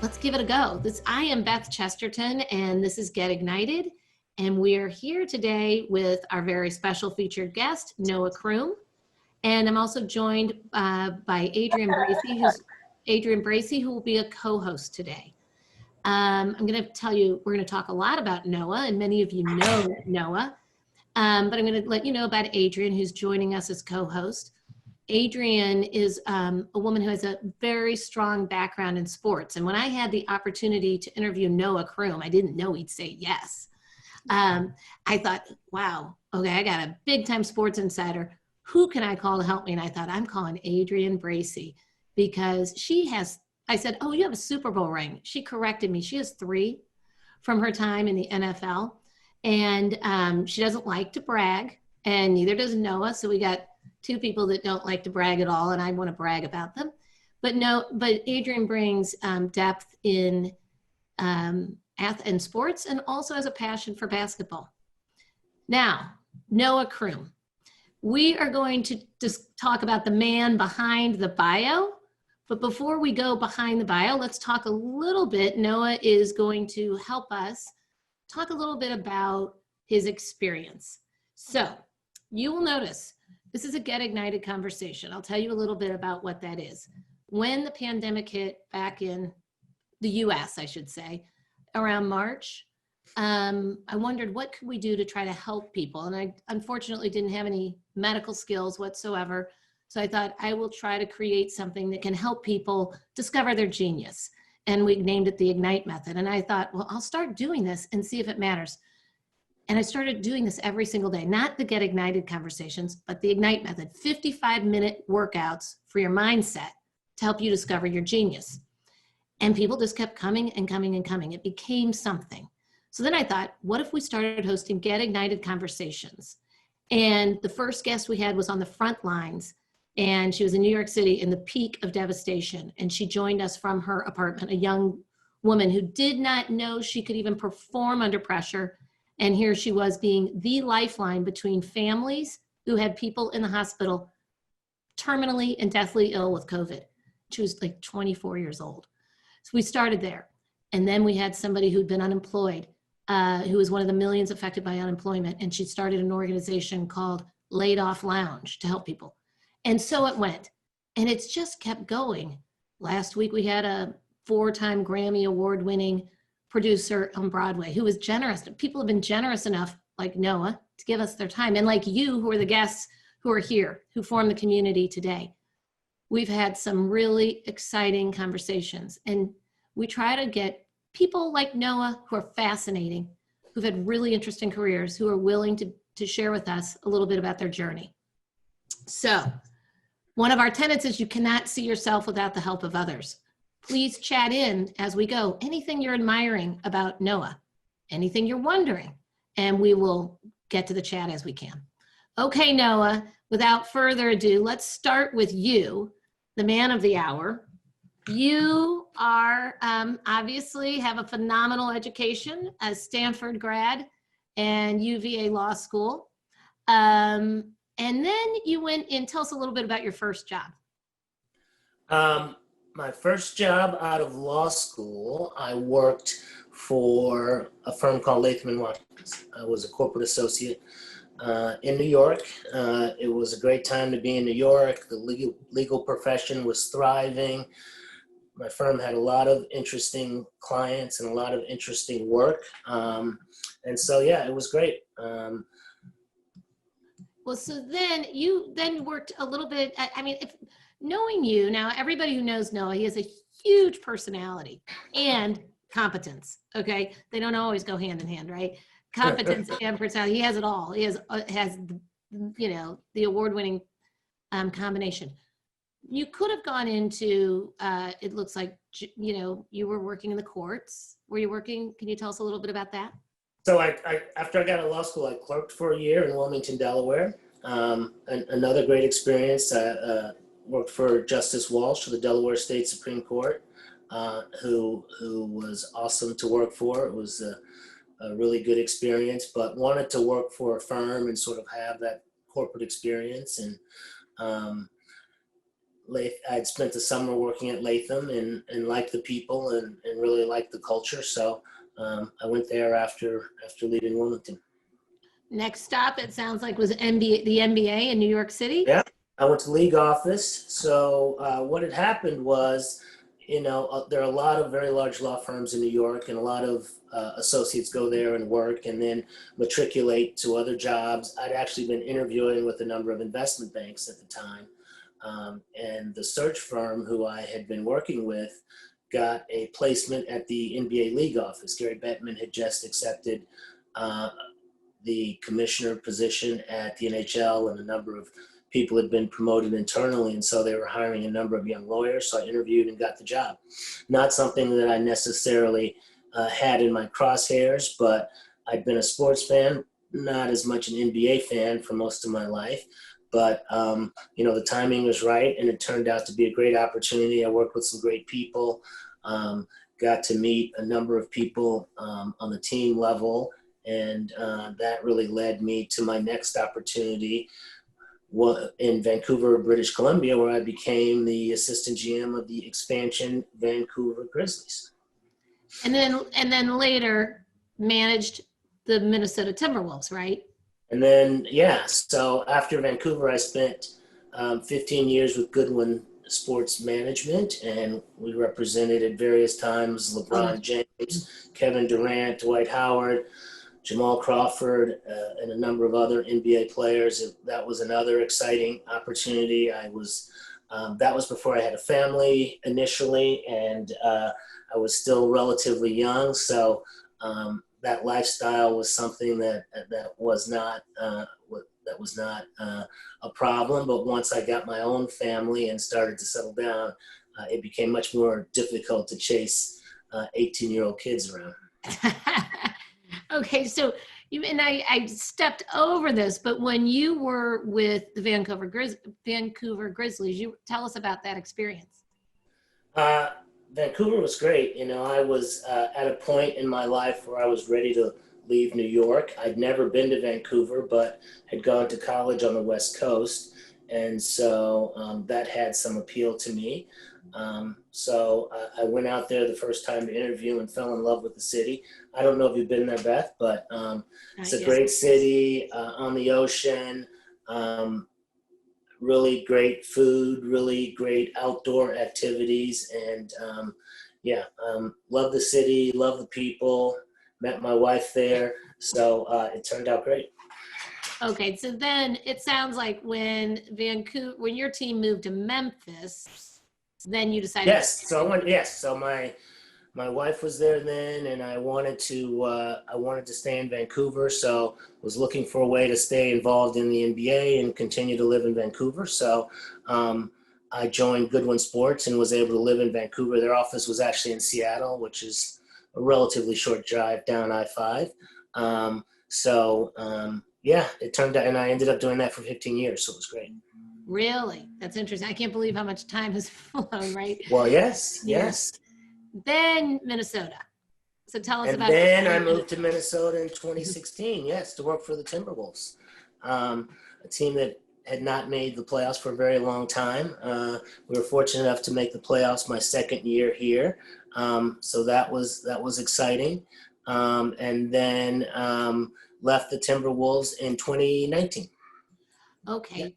Let's give it a go. I am Beth Chesterton, and this is Get Ignited. And we are here today with our very special featured guest, Noah Croom. And I'm also joined by Adrian Bracey, who will be a co-host today. I'm going to tell you, we're going to talk a lot about Noah, and many of you know Noah. But I'm going to let you know about Adrian, who's joining us as co-host. Adrian is a woman who has a very strong background in sports. And when I had the opportunity to interview Noah Croom, I didn't know he'd say yes. I thought, wow, okay, I got a big time sports insider. Who can I call to help me? And I thought, I'm calling Adrian Bracey because I said, oh, you have a Super Bowl ring. She corrected me. She has 3 from her time in the NFL. And she doesn't like to brag, and neither does Noah. So we got 2 people that don't like to brag at all, and I want to brag about them. But Adrian brings depth in sports, and also has a passion for basketball. Now, Noah Croom. We are going to just talk about the man behind the bio. But before we go behind the bio, let's talk a little bit. Noah is going to help us talk a little bit about his experience. So you will notice this is a Get Ignited conversation. I'll tell you a little bit about what that is. When the pandemic hit back in the US, I should say, around March, I wondered what could we do to try to help people. And I unfortunately didn't have any medical skills whatsoever. So I thought I will try to create something that can help people discover their genius. And we named it the Ignite Method. And I thought, well, I'll start doing this and see if it matters. And I started doing this every single day, not the Get Ignited conversations, but the Ignite Method, 55-minute workouts for your mindset to help you discover your genius. And people just kept coming and coming and coming. It became something. So then I thought, what if we started hosting Get Ignited conversations? And the first guest we had was on the front lines, and she was in New York City in the peak of devastation. And she joined us from her apartment, a young woman who did not know she could even perform under pressure. And here she was being the lifeline between families who had people in the hospital terminally and deathly ill with COVID. She was like 24 years old. So we started there. And then we had somebody who'd been unemployed, who was one of the millions affected by unemployment. And she started an organization called Laid Off Lounge to help people. And so it went. And it's just kept going. Last week we had a 4-time Grammy Award-winning producer on Broadway who was generous. People have been generous enough, like Noah, to give us their time. And like you, who are the guests who are here, who form the community today. We've had some really exciting conversations. And we try to get people like Noah who are fascinating, who've had really interesting careers, who are willing to share with us a little bit about their journey. So one of our tenets is you cannot see yourself without the help of others. Please chat in as we go. Anything you're admiring about Noah, anything you're wondering, and we will get to the chat as we can. Okay, Noah, without further ado, let's start with you, the man of the hour. You are obviously have a phenomenal education, a Stanford grad and UVA Law School. And then you went and tell us a little bit about your first job. My first job out of law school, I worked for a firm called Latham and Watkins. I was a corporate associate in New York. It was a great time to be in New York. The legal profession was thriving. My firm had a lot of interesting clients and a lot of interesting work. And so, yeah, it was great. Well, so then you worked a little bit, I mean, knowing you now, everybody who knows Noah, he has a huge personality and competence. Okay, they don't always go hand in hand, right? Competence and personality. He has it all. He has the award-winning combination. You could have gone into. It looks like you were working in the courts. Were you working? Can you tell us a little bit about that? So after I got out of law school, I clerked for a year in Wilmington, Delaware. Another great experience. I worked for Justice Walsh of the Delaware Supreme Court, who was awesome to work for. It was a really good experience, but wanted to work for a firm and sort of have that corporate experience. And I'd spent the summer working at Latham and liked the people and really liked the culture. So I went there after leaving Wilmington. Next stop, it sounds like, was the MBA in New York City. Yeah, I went to league office. So what had happened was, there are a lot of very large law firms in New York, and a lot of associates go there and work and then matriculate to other jobs. I'd actually been interviewing with a number of investment banks at the time. And the search firm who I had been working with got a placement at the NBA league office. Gary Bettman had just accepted the commissioner position at the NHL, and a number of people had been promoted internally, and so they were hiring a number of young lawyers. So I interviewed and got the job. Not something that I necessarily had in my crosshairs, but I'd been a sports fan, not as much an NBA fan for most of my life. But, the timing was right, and it turned out to be a great opportunity. I worked with some great people, got to meet a number of people on the team level, and that really led me to my next opportunity in Vancouver, British Columbia, where I became the assistant GM of the expansion Vancouver Grizzlies. And then later managed the Minnesota Timberwolves, right? And then, so after Vancouver, I spent 15 years with Goodwin Sports Management, and we represented at various times LeBron James, Kevin Durant, Dwight Howard, Jamal Crawford, and a number of other NBA players. That was another exciting opportunity. That was before I had a family initially, and I was still relatively young. So that lifestyle was something that was not a problem. But once I got my own family and started to settle down, it became much more difficult to chase 18-year-old kids around. Okay, so I stepped over this, but when you were with the Vancouver Grizzlies, you tell us about that experience. Vancouver was great. I was at a point in my life where I was ready to leave New York. I'd never been to Vancouver, but had gone to college on the West Coast, and so that had some appeal to me. So I went out there the first time to interview and fell in love with the city. I don't know if you've been there, Beth, but it's a great city on the ocean, really great food, really great outdoor activities, and love the city, love the people, met my wife there, so it turned out great. Okay, so then it sounds like when your team moved to Memphis, then you decided. Yes. So my wife was there then, and I wanted to stay in Vancouver. So was looking for a way to stay involved in the NBA and continue to live in Vancouver. So I joined Goodwin Sports and was able to live in Vancouver. Their office was actually in Seattle, which is a relatively short drive down I-5. It turned out, and I ended up doing that for 15 years. So it was great. Really? That's interesting. I can't believe how much time has flown, right? Well, yes. Then Minnesota. So tell us about. And then I moved to Minnesota in 2016, to work for the Timberwolves, a team that had not made the playoffs for a very long time. We were fortunate enough to make the playoffs my second year here. So that was exciting. And then left the Timberwolves in 2019. Okay. Yeah.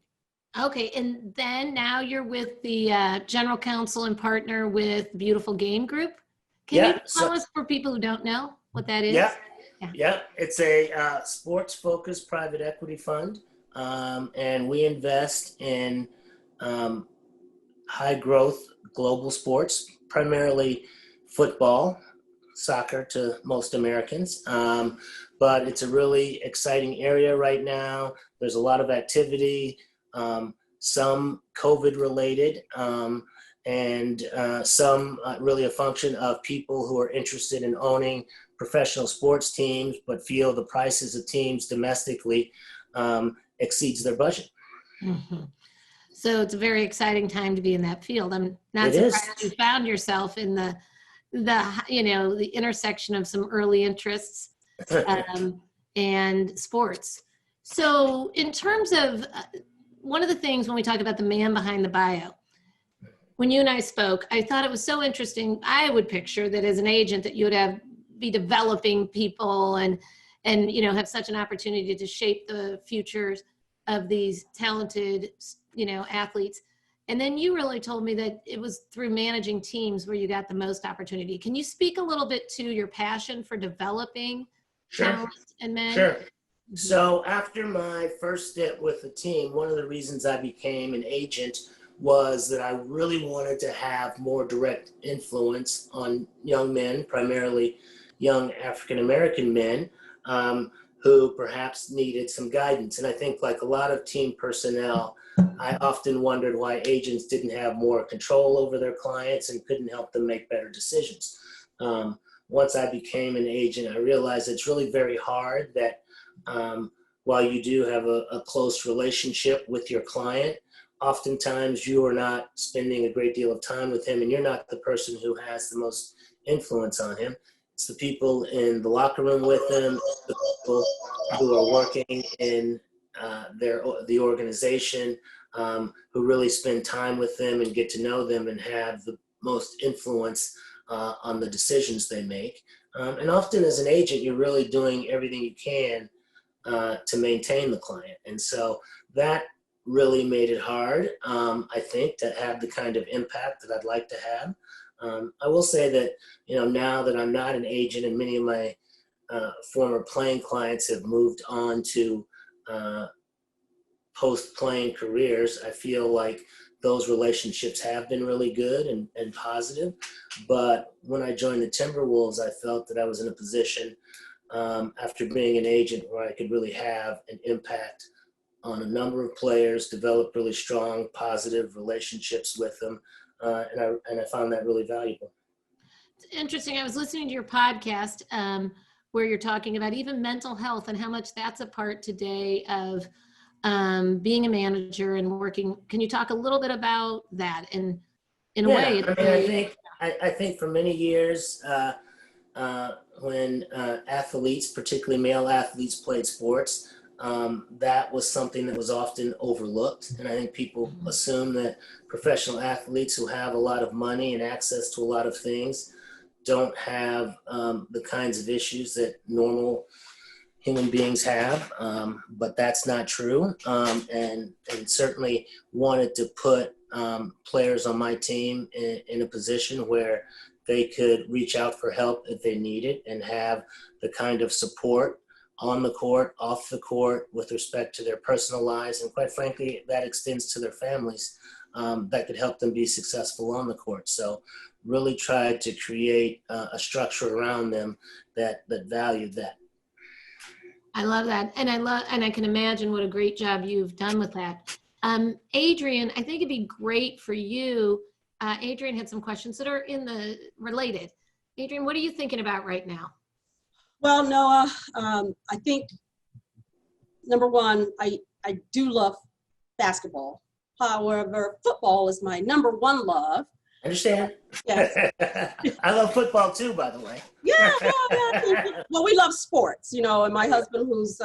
Okay, and then now you're with the General Counsel and Partner with Beautiful Game Group. Can you tell us, for people who don't know, what that is? Yeah. It's a sports-focused private equity fund, and we invest in high-growth global sports, primarily football, soccer to most Americans, but it's a really exciting area right now. There's a lot of activity. Some COVID related, and some really a function of people who are interested in owning professional sports teams, but feel the prices of teams domestically exceeds their budget. Mm-hmm. So it's a very exciting time to be in that field. I'm not surprised you found yourself in the intersection of some early interests and sports. So in terms of one of the things when we talk about the man behind the bio, when you and I spoke, I thought it was so interesting. I would picture that as an agent that you would be developing people and have such an opportunity to shape the futures of these talented, athletes. And then you really told me that it was through managing teams where you got the most opportunity. Can you speak a little bit to your passion for developing talent and men? Sure. So after my first stint with the team, one of the reasons I became an agent was that I really wanted to have more direct influence on young men, primarily young African-American men, who perhaps needed some guidance. And I think, like a lot of team personnel, I often wondered why agents didn't have more control over their clients and couldn't help them make better decisions. Once I became an agent, I realized it's really very hard that while you do have a close relationship with your client, oftentimes you are not spending a great deal of time with him, and you're not the person who has the most influence on him. It's the people in the locker room with him, the people who are working in the organization, who really spend time with them and get to know them and have the most influence on the decisions they make. And often as an agent, you're really doing everything you can to maintain the client. And so that really made it hard, I think, to have the kind of impact that I'd like to have. I will say that, now that I'm not an agent and many of my former playing clients have moved on to post-playing careers, I feel like those relationships have been really good and positive. But when I joined the Timberwolves, I felt that I was in a position after being an agent where I could really have an impact on a number of players, develop really strong, positive relationships with them. And I found that really valuable. It's interesting. I was listening to your podcast where you're talking about even mental health and how much that's a part today of being a manager and working. Can you talk a little bit about that? And in a way, I think for many years, when athletes, particularly male athletes, played sports, that was something that was often overlooked. And I think people assume that professional athletes who have a lot of money and access to a lot of things don't have the kinds of issues that normal human beings have, but that's not true. And certainly wanted to put players on my team in a position where they could reach out for help if they need it and have the kind of support on the court, off the court, with respect to their personal lives, and quite frankly, that extends to their families, that could help them be successful on the court. So really tried to create a structure around them that valued that. I love that. And I can imagine what a great job you've done with that. Adrian, I think it'd be great for you. Adrian had some questions that are related. Adrian, what are you thinking about right now? Well, Noah, I think, number one, I do love basketball. However, football is my number one love. Understand? Yes. I love football too, by the way. Yeah. Well, we love sports, and my husband, who's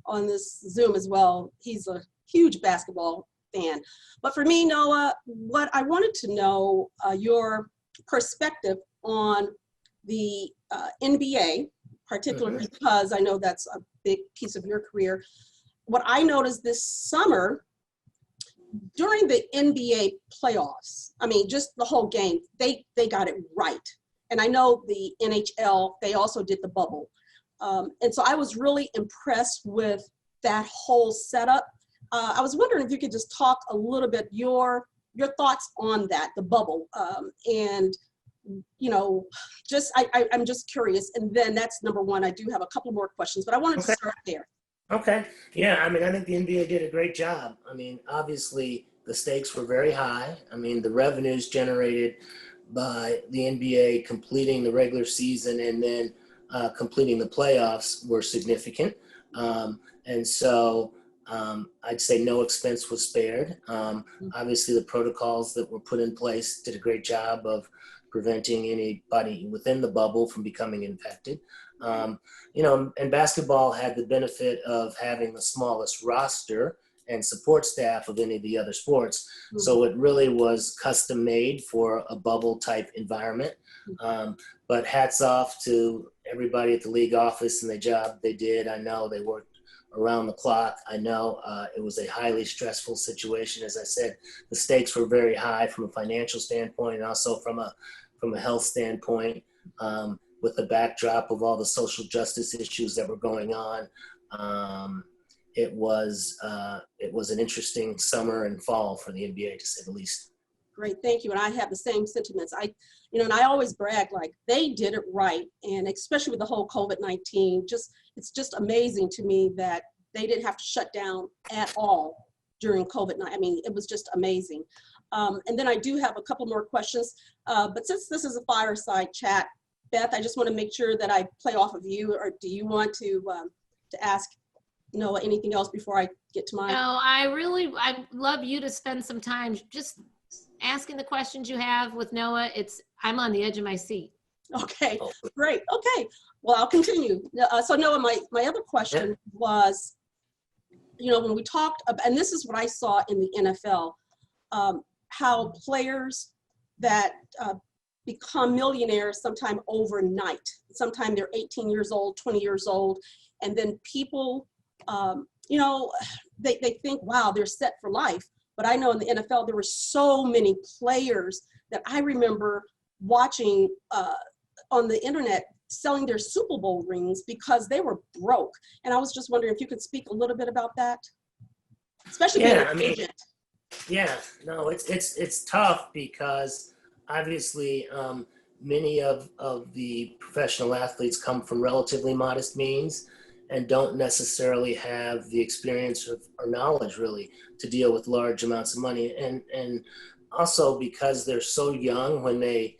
on this Zoom as well, he's a huge basketball fan. But for me, Noah, what I wanted to know, your perspective on the NBA, particularly because I know that's a big piece of your career. What I noticed this summer during the NBA playoffs, I mean, just the whole game, they got it right. And I know the NHL, they also did the bubble. And so I was really impressed with that whole setup. I was wondering if you could just talk a little bit, your thoughts on that, the bubble, and I'm just curious. And then that's number one. I do have a couple more questions, but I wanted to start there. Okay. Yeah. I mean, I think the NBA did a great job. I mean, obviously the stakes were very high. I mean, the revenues generated by the NBA completing the regular season and then completing the playoffs were significant. And so I'd say no expense was spared. Obviously the protocols that were put in place did a great job of preventing anybody within the bubble from becoming infected. And basketball had the benefit of having the smallest roster and support staff of any of the other sports. So it really was custom made for a bubble type environment. But hats off to everybody at the league office and the job they did. I know they worked around the clock. I know it was a highly stressful situation. As I said, the stakes were very high from a financial standpoint and also from a health standpoint, with the backdrop of all the social justice issues that were going on. It was an interesting summer and fall for the NBA, to say the least. Great, thank you. And I have the same sentiments. And I always brag, like, they did it right. And especially with the whole COVID-19, it's just amazing to me that they didn't have to shut down at all during COVID-19. I mean, it was just amazing. And then I do have a couple more questions, but since this is a fireside chat, Beth, I just want to make sure that I play off of you, or do you want to ask Noah anything else before I get to mine? No, I'd love you to spend some time just asking the questions you have with Noah. I'm on the edge of my seat. Okay, great. Okay, well, I'll continue. So Noah, my other question was, when we talked about, and this is what I saw in the NFL, how players that become millionaires sometime overnight. Sometime they're 18 years old, 20 years old, and then people, they think, wow, they're set for life. But I know in the NFL, there were so many players that I remember watching on the internet selling their Super Bowl rings because they were broke. And I was just wondering if you could speak a little bit about that, especially being an agent. Yeah, no, it's tough because obviously many of the professional athletes come from relatively modest means and don't necessarily have the experience or knowledge really to deal with large amounts of money. And also because they're so young when they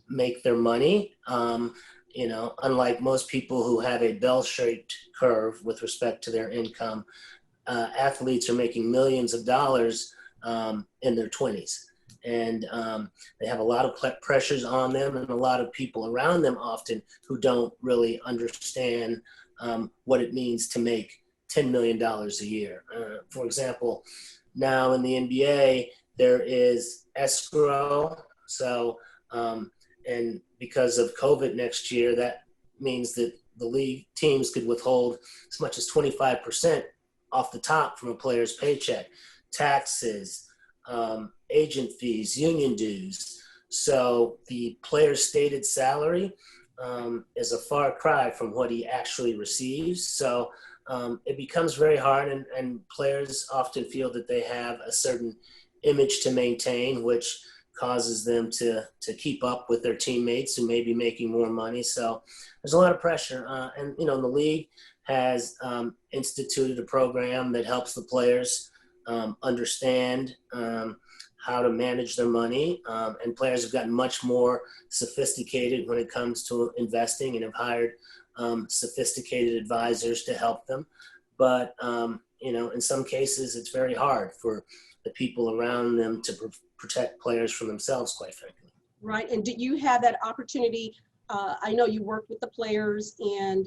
make their money, unlike most people who have a bell-shaped curve with respect to their income, athletes are making millions of dollars in their 20s. And they have a lot of pressures on them and a lot of people around them often who don't really understand what it means to make $10 million a year. For example, now in the NBA, there is escrow. So, and because of COVID next year, that means that the league teams could withhold as much as 25% off the top from a player's paycheck, taxes, agent fees, union dues. So the player's stated salary is a far cry from what he actually receives. So it becomes very hard, and players often feel that they have a certain image to maintain, which causes them to keep up with their teammates who may be making more money. So there's a lot of pressure. And the league has instituted a program that helps the players understand how to manage their money, and players have gotten much more sophisticated when it comes to investing and have hired sophisticated advisors to help them. But in some cases, it's very hard for the people around them to protect players from themselves, quite frankly. Right, and did you have that opportunity? I know you worked with the players, and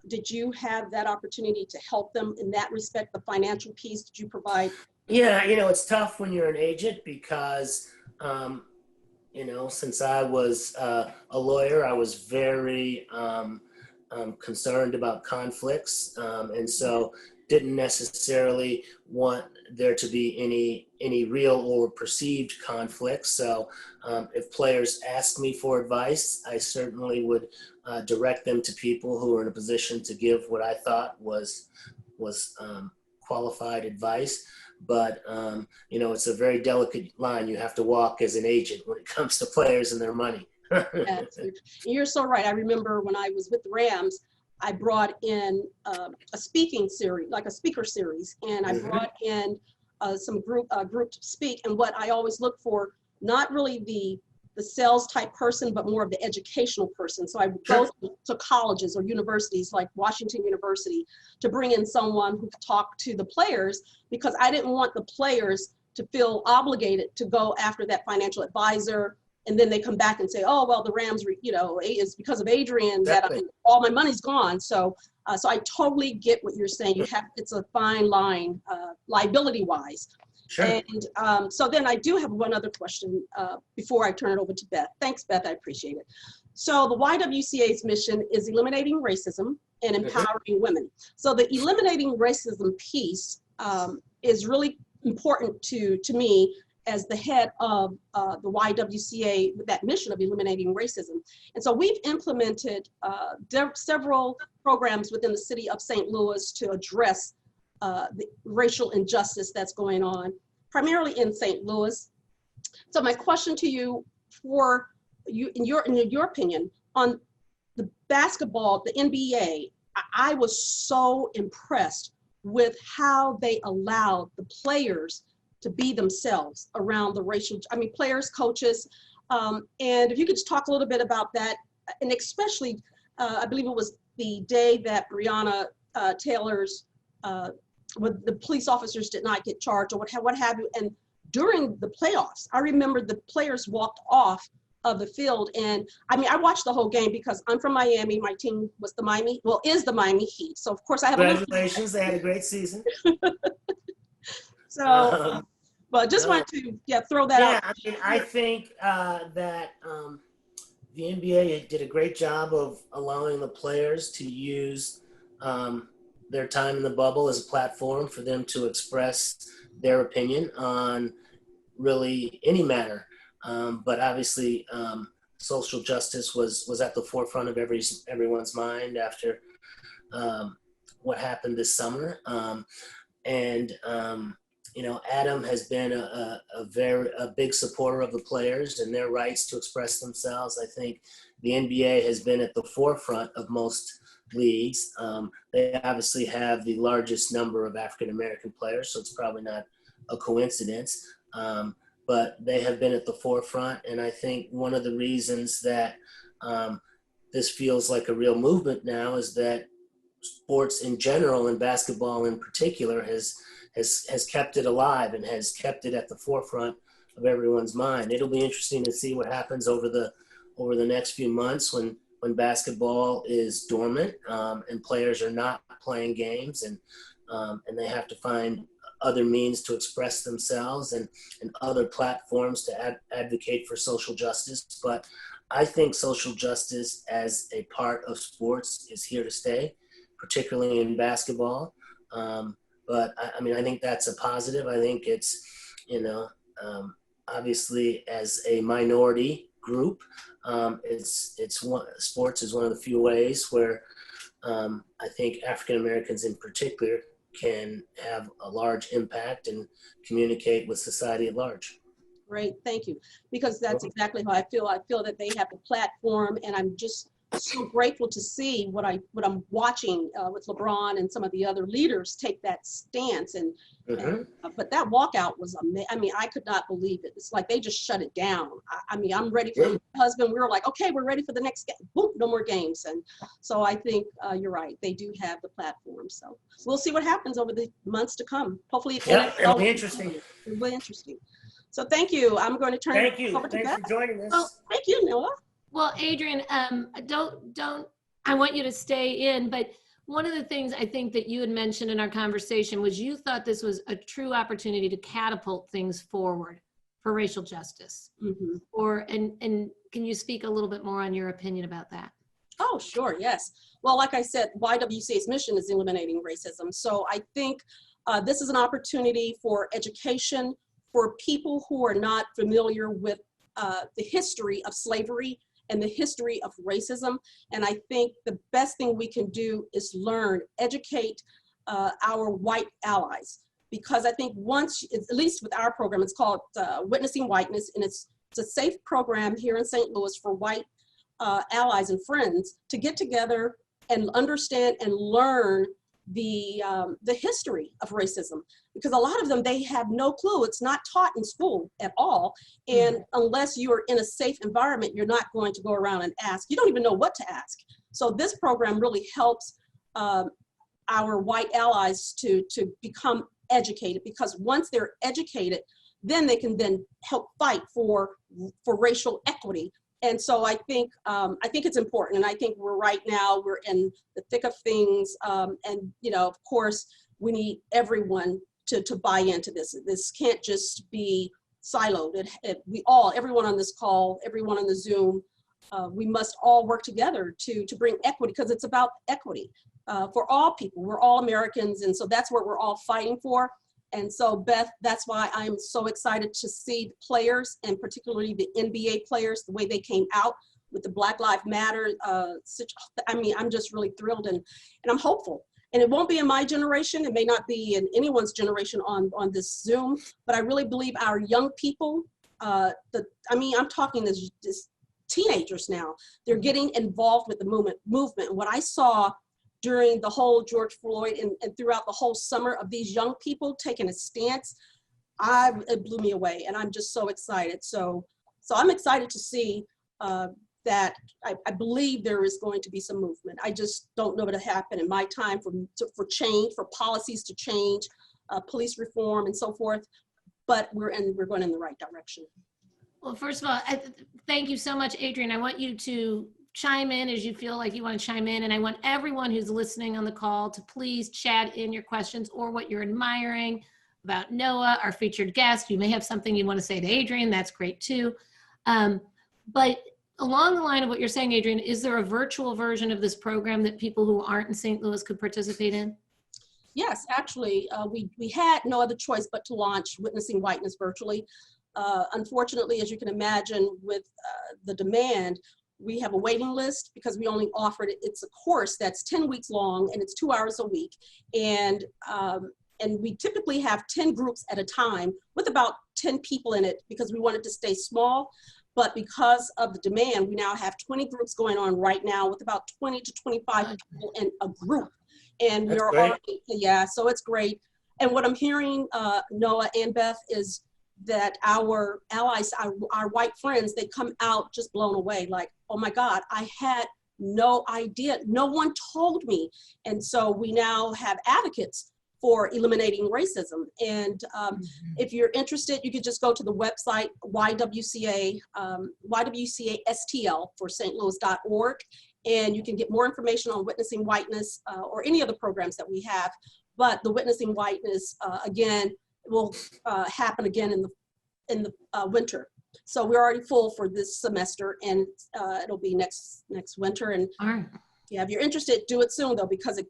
did you have that opportunity to help them in that respect, the financial piece? Did you provide? Yeah, it's tough when you're an agent because, since I was a lawyer, I was very concerned about conflicts, and so didn't necessarily want there to be any real or perceived conflicts. So if players asked me for advice, I certainly would direct them to people who were in a position to give what I thought was qualified advice. But, it's a very delicate line you have to walk as an agent when it comes to players and their money. Yeah, you're so right. I remember when I was with the Rams, I brought in a speaking series, like a speaker series, and I brought in some group to speak. And what I always look for, not really the sales type person, but more of the educational person. So I would go to colleges or universities like Washington University to bring in someone who could talk to the players, because I didn't want the players to feel obligated to go after that financial advisor and then they come back and say, oh, well, the Rams, it's because of Adrian that Exactly. all my money's gone. So I totally get what you're saying. It's a fine line, liability-wise. Sure. And so then I do have one other question before I turn it over to Beth. Thanks, Beth, I appreciate it. So the YWCA's mission is eliminating racism and empowering women. So the eliminating racism piece is really important to me as the head of the YWCA with that mission of eliminating racism. And so we've implemented several programs within the city of St. Louis to address the racial injustice that's going on, primarily in St. Louis. So my question to you, for you, in your opinion, on the basketball, the NBA, I was so impressed with how they allowed the players to be themselves around the racial, players, coaches, and if you could just talk a little bit about that, and especially, I believe it was the day that Breonna Taylor's when the police officers did not get charged or what have you. And during the playoffs, I remember the players walked off of the field. And I watched the whole game because I'm from Miami. My team was is the Miami Heat. So of course I have Congratulations, they had a great season. So, but just wanted to throw that out. I think that the NBA did a great job of allowing the players to use their time in the bubble as a platform for them to express their opinion on really any matter. But obviously, social justice was at the forefront of everyone's mind after what happened this summer. Adam has been a big supporter of the players and their rights to express themselves. I think the NBA has been at the forefront of most leagues. They obviously have the largest number of African-American players, so it's probably not a coincidence. But they have been at the forefront, and I think one of the reasons that this feels like a real movement now is that sports in general and basketball in particular has kept it alive and has kept it at the forefront of everyone's mind. It'll be interesting to see what happens over the next few months when basketball is dormant and players are not playing games and they have to find other means to express themselves and other platforms to advocate for social justice. But I think social justice as a part of sports is here to stay, particularly in basketball. But I think that's a positive. I think it's, obviously as a minority group, sports is one of the few ways where I think African Americans in particular can have a large impact and communicate with society at large. Great, thank you. Because that's exactly how I feel. I feel that they have the platform, and I'm just so grateful to see what I'm watching with LeBron and some of the other leaders take that stance. And but that walkout was amazing. I could not believe it. It's like they just shut it down. I'm ready for my husband. We were like, okay, we're ready for the next game. Boom, no more games. And so I think you're right. They do have the platform. So we'll see what happens over the months to come. Hopefully, it'll be interesting. It'll be interesting. So thank you. I'm going to turn it over to Beth. Thanks for joining us. Well, thank you, Noah. Well, Adrian, I want you to stay in, but one of the things I think that you had mentioned in our conversation was you thought this was a true opportunity to catapult things forward for racial justice. Mm-hmm. And can you speak a little bit more on your opinion about that? Oh, sure, yes. Well, like I said, YWCA's mission is eliminating racism. So I think this is an opportunity for education for people who are not familiar with the history of slavery and the history of racism. And I think the best thing we can do is learn, educate our white allies. Because I think once, at least with our program, it's called Witnessing Whiteness, and it's a safe program here in St. Louis for white allies and friends to get together and understand and learn the history of racism, because a lot of them, they have no clue. It's not taught in school at all. And unless you are in a safe environment, you're not going to go around and ask. You don't even know what to ask. So this program really helps our white allies to become educated, because once they're educated, then they can then help fight for racial equity. And so I think it's important, and I think we're in the thick of things, and of course we need everyone to buy into this. This can't just be siloed. Everyone on this call, everyone on the Zoom, we must all work together to bring equity, because it's about equity for all people. We're all Americans, and so that's what we're all fighting for. And so, Beth, that's why I'm so excited to see the players, and particularly the NBA players, the way they came out with the Black Lives Matter. I'm just really thrilled, and I'm hopeful. And it won't be in my generation. It may not be in anyone's generation on this Zoom, but I really believe our young people, I'm talking this teenagers now, they're getting involved with the movement. What I saw during the whole George Floyd and throughout the whole summer of these young people taking a stance, it blew me away, and I'm just so excited. So I'm excited to see that. I believe there is going to be some movement. I just don't know what will happen in my time for change, for policies to change, police reform and so forth, but we're going in the right direction. Well, first of all, thank you so much, Adrienne. I want you to chime in as you feel like you want to chime in. And I want everyone who's listening on the call to please chat in your questions or what you're admiring about Noah, our featured guest. You may have something you want to say to Adrienne. That's great too. But along the line of what you're saying, Adrienne, is there a virtual version of this program that people who aren't in St. Louis could participate in? Yes, actually, we had no other choice but to launch Witnessing Whiteness virtually. Unfortunately, as you can imagine, with the demand, we have a waiting list because we only offered it. It's a course that's 10 weeks long, and it's 2 hours a week. And we typically have 10 groups at a time with about 10 people in it because we wanted to stay small. But because of the demand, we now have 20 groups going on right now with about 20 to 25 people in a group. And we're already, so it's great. And what I'm hearing, Noah and Beth, is that our allies, our white friends, they come out just blown away, like, oh my God, I had no idea. No one told me. And so we now have advocates for eliminating racism. And if you're interested, you could just go to the website, YWCA, YWCA STL for stlouis.org, and you can get more information on Witnessing Whiteness or any of the programs that we have. But the Witnessing Whiteness, again, will happen again in the winter. So we're already full for this semester, and it'll be next winter. And yeah, if you're interested, do it soon though, because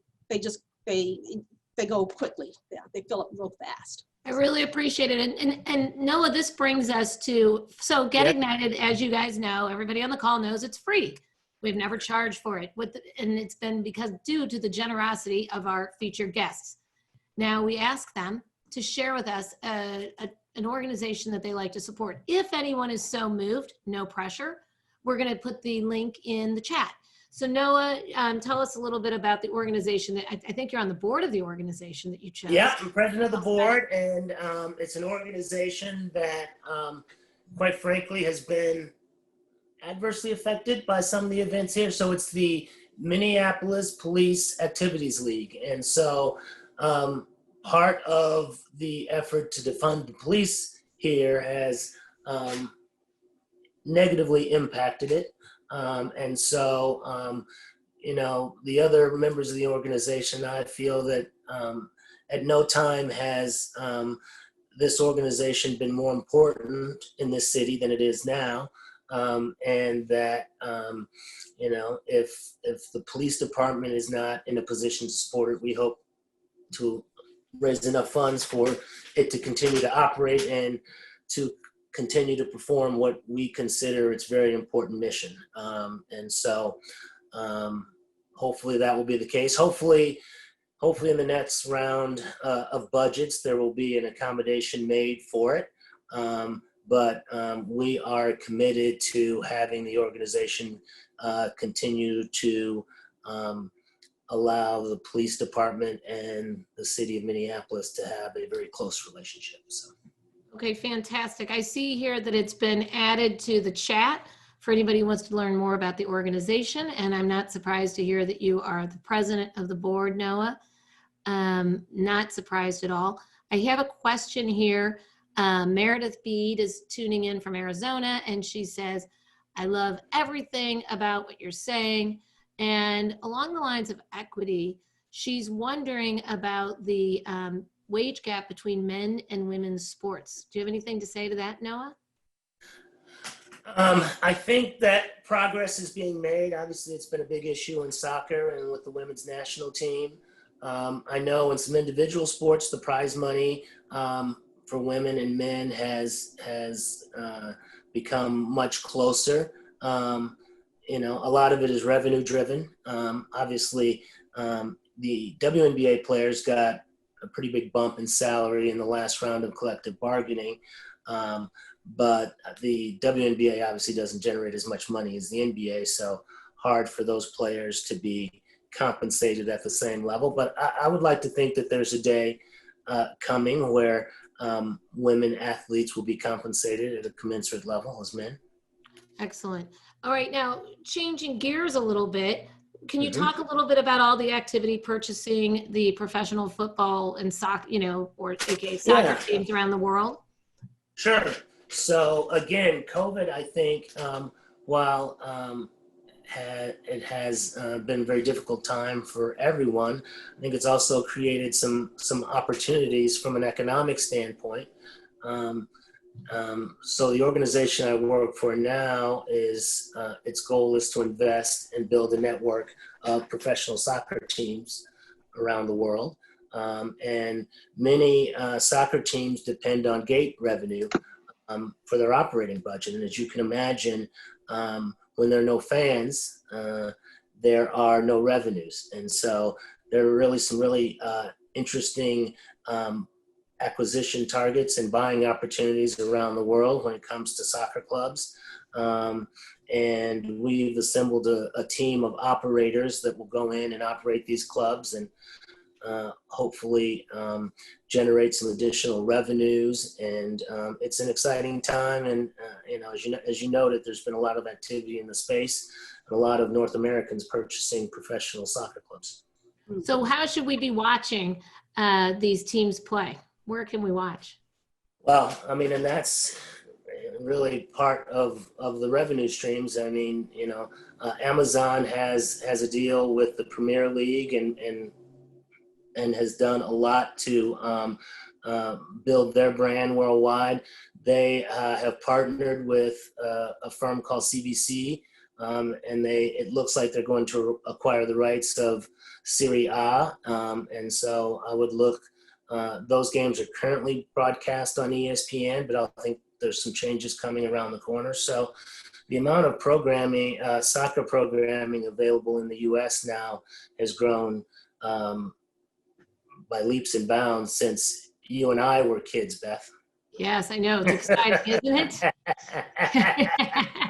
they go quickly. Yeah, they fill up real fast. I really appreciate it. And Noah, this brings us to, so Get Ignited, as you guys know, everybody on the call knows it's free. We've never charged for it, and it's been due to the generosity of our featured guests. Now we ask them to share with us an organization that they like to support. If anyone is so moved, no pressure, we're going to put the link in the chat. So Noah, tell us a little bit about the organization that I think you're on the board of the organization that you chose. Yeah, I'm president of the board, and it's an organization that, quite frankly, has been adversely affected by some of the events here. So it's the Minneapolis Police Activities League. And so part of the effort to defund the police here has negatively impacted it. And so, the other members of the organization, I feel that at no time has this organization been more important in this city than it is now. And that, if the police department is not in a position to support it, we hope to raise enough funds for it to continue to operate and to continue to perform what we consider its very important mission. And so hopefully that will be the case. Hopefully in the next round of budgets, there will be an accommodation made for it. But we are committed to having the organization continue to allow the police department and the city of Minneapolis to have a very close relationship. So. Okay, fantastic. I see here that it's been added to the chat for anybody who wants to learn more about the organization. And I'm not surprised to hear that you are the president of the board, Noah. Not surprised at all. I have a question here. Meredith Bede is tuning in from Arizona, and she says, I love everything about what you're saying. And along the lines of equity, she's wondering about the wage gap between men and women's sports. Do you have anything to say to that, Noah? I think that progress is being made. Obviously, it's been a big issue in soccer and with the women's national team. I know in some individual sports, the prize money for women and men has become much closer. You know, a lot of it is revenue driven. Obviously, the WNBA players got a pretty big bump in salary in the last round of collective bargaining. But the WNBA obviously doesn't generate as much money as the NBA, so hard for those players to be compensated at the same level. But I would like to think that there's a day coming where women athletes will be compensated at a commensurate level as men. Excellent. All right, now changing gears a little bit, can you talk a little bit about all the activity purchasing the professional football and soccer, you know, or aka soccer teams around the world? Sure. So again, COVID, I think, while it has been a very difficult time for everyone, I think it's also created some opportunities from an economic standpoint. So the organization I work for now is its goal is to invest and build a network of professional soccer teams around the world. And many soccer teams depend on gate revenue for their operating budget. And as you can imagine, when there are no fans, there are no revenues. And so there are really some really interesting acquisition targets and buying opportunities around the world when it comes to soccer clubs. And we've assembled a team of operators that will go in and operate these clubs and hopefully generate some additional revenues. And it's an exciting time. And you know, as you noted, there's been a lot of activity in the space and a lot of North Americans purchasing professional soccer clubs. So how should we be watching these teams play? Where can we watch? Well, I mean, and that's really part of the revenue streams. I mean, you know, Amazon has a deal with the Premier League and has done a lot to build their brand worldwide. They have partnered with a firm called CBC, and it looks like they're going to acquire the rights of Serie A. And so I would look. Those games are currently broadcast on ESPN, but I think there's some changes coming around the corner. So the amount of programming, soccer programming available in the U.S. now has grown by leaps and bounds since you and I were kids, Beth. Yes, I know. It's exciting, isn't it?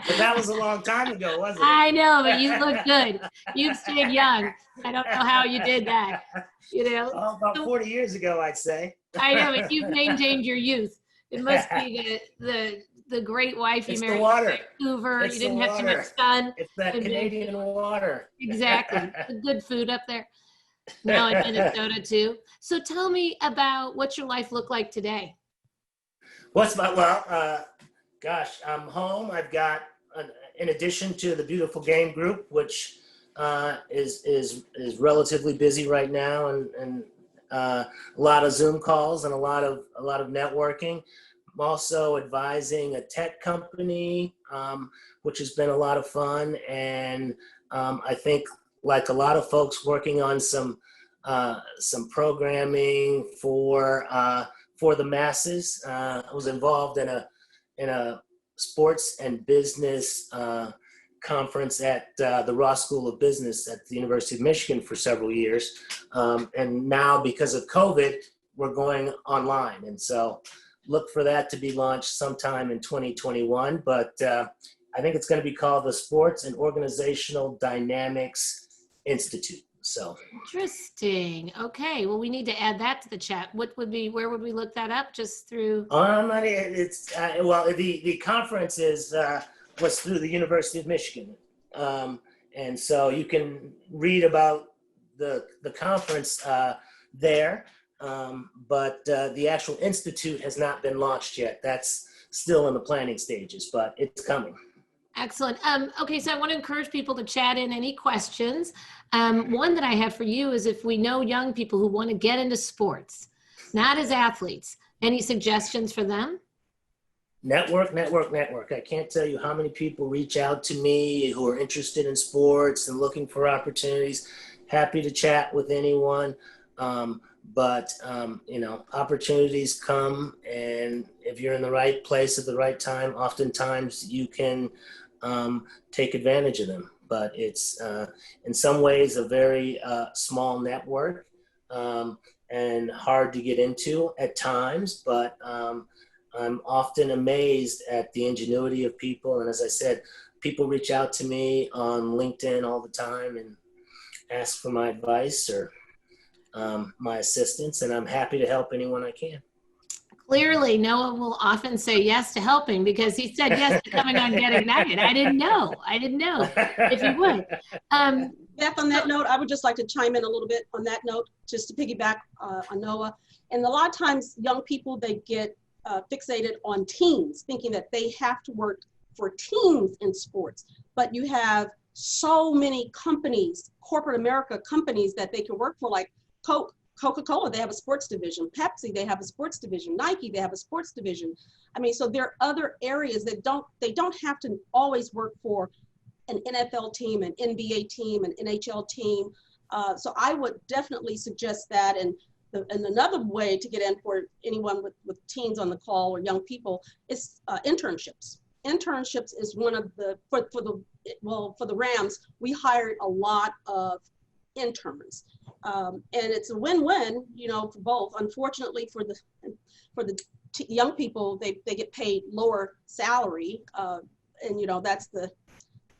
But that was a long time ago, wasn't it? I know, but you look good. You've stayed young. I don't know how you did that, you know? Oh, about 40 years ago, I'd say. I know, but you've maintained your youth. It must be the great wife you It's married the water. in Vancouver. It's you didn't the have too water. much sun. It's that Canadian water. Exactly. The good food up there. Now in Minnesota too. So tell me about what's your life look like today? Gosh, I'm home. I've got, in addition to the beautiful game group, which is relatively busy right now, and a lot of Zoom calls and a lot of networking. I'm also advising a tech company, which has been a lot of fun, and I think, like a lot of folks, working on some programming for the masses. I was involved in a sports and business conference at the Ross School of Business at the University of Michigan for several years. And now, because of COVID, we're going online. And so look for that to be launched sometime in 2021. But I think it's going to be called the Sports and Organizational Dynamics Institute. So Interesting. Okay. Well, we need to add that to the chat. Where would we look that up? Just through? The conference was through the University of Michigan. And so you can read about the conference there. but the actual institute has not been launched yet. That's still in the planning stages, but it's coming. Excellent. Okay, so I want to encourage people to chat in any questions. One that I have for you is if we know young people who want to get into sports, not as athletes, any suggestions for them? Network. I can't tell you how many people reach out to me who are interested in sports and looking for opportunities. Happy to chat with anyone. But opportunities come, and if you're in the right place at the right time, oftentimes you can take advantage of them. But it's in some ways a very small network and hard to get into at times, but I'm often amazed at the ingenuity of people. And as I said, people reach out to me on LinkedIn all the time and ask for my advice or my assistance, and I'm happy to help anyone I can. Clearly, Noah will often say yes to helping because he said yes to coming on Getting Nugget. I didn't know if he would. Beth, on that note, I would just like to chime in a little bit on that note, just to piggyback on Noah. And a lot of times, young people, they get fixated on teams, thinking that they have to work for teams in sports. But you have so many companies, corporate America companies that they can work for, like Coca-Cola, they have a sports division. Pepsi, they have a sports division. Nike, they have a sports division. I mean, so there are other areas that they don't have to always work for an NFL team, an NBA team, an NHL team. So I would definitely suggest that. And another way to get in for anyone with teens on the call or young people is internships. Internships is one of the, for the Rams, we hired a lot of interns. And it's a win-win, for both. Unfortunately, for the young people, they get paid lower salary, and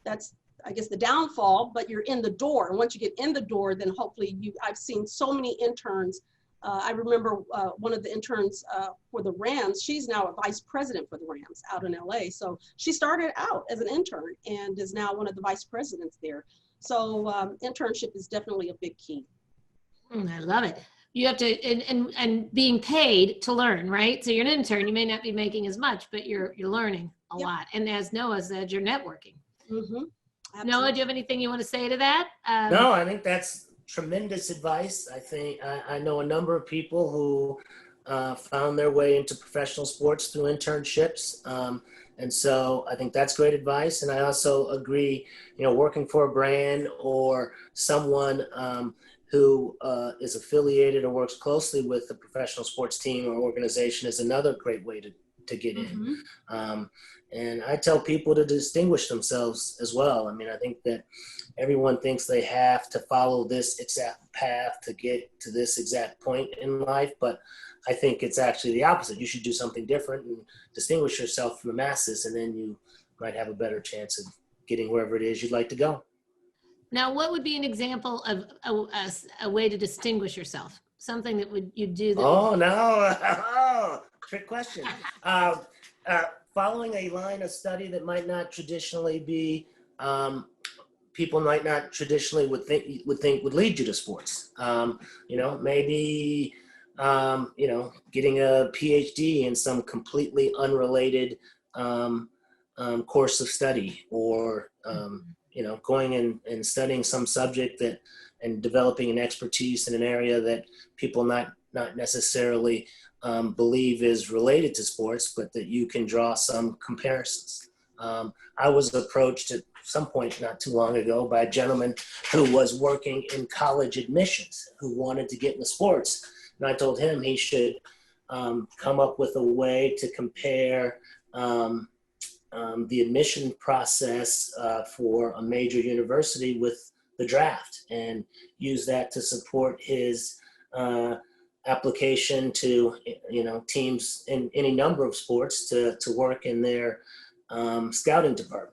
that's I guess the downfall. But you're in the door, and once you get in the door, then hopefully I've seen so many interns. I remember one of the interns for the Rams. She's now a vice president for the Rams out in LA. So she started out as an intern and is now one of the vice presidents there. So internship is definitely a big key. I love it. You have to, and being paid to learn, right? So you're an intern, you may not be making as much, but you're learning a lot. And as Noah said, you're networking. Mm-hmm. Noah, do you have anything you want to say to that? No, I think that's tremendous advice. I think I know a number of people who found their way into professional sports through internships. And so I think that's great advice. And I also agree, working for a brand or someone who is affiliated or works closely with a professional sports team or organization is another great way to get in. And I tell people to distinguish themselves as well. I mean, I think that everyone thinks they have to follow this exact path to get to this exact point in life, but I think it's actually the opposite. You should do something different and distinguish yourself from the masses, and then you might have a better chance of getting wherever it is you'd like to go. Now, what would be an example of a way to distinguish yourself? Something that you do that trick question. Following a line of study that might not traditionally be, people might not traditionally would think would lead you to sports. Maybe getting a PhD in some completely unrelated course of study, or going and studying some subject and developing an expertise in an area that people not necessarily believe is related to sports, but that you can draw some comparisons. I was approached at some point not too long ago by a gentleman who was working in college admissions who wanted to get into sports. And I told him he should come up with a way to compare the admission process for a major university with the draft, and use that to support his application to teams in any number of sports to work in their scouting department.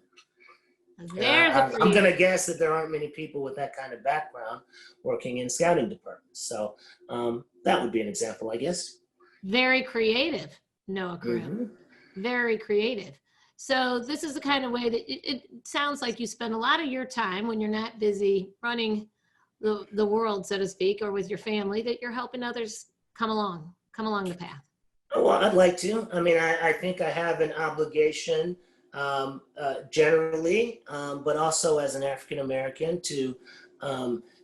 I'm going to guess that there aren't many people with that kind of background working in scouting departments. So that would be an example, I guess. Very creative, Noah Croom. Very creative. So this is the kind of way that it sounds like you spend a lot of your time when you're not busy running the world, so to speak, or with your family, that you're helping others come along the path? Well, I'd like to. I mean, I think I have an obligation generally, but also as an African American to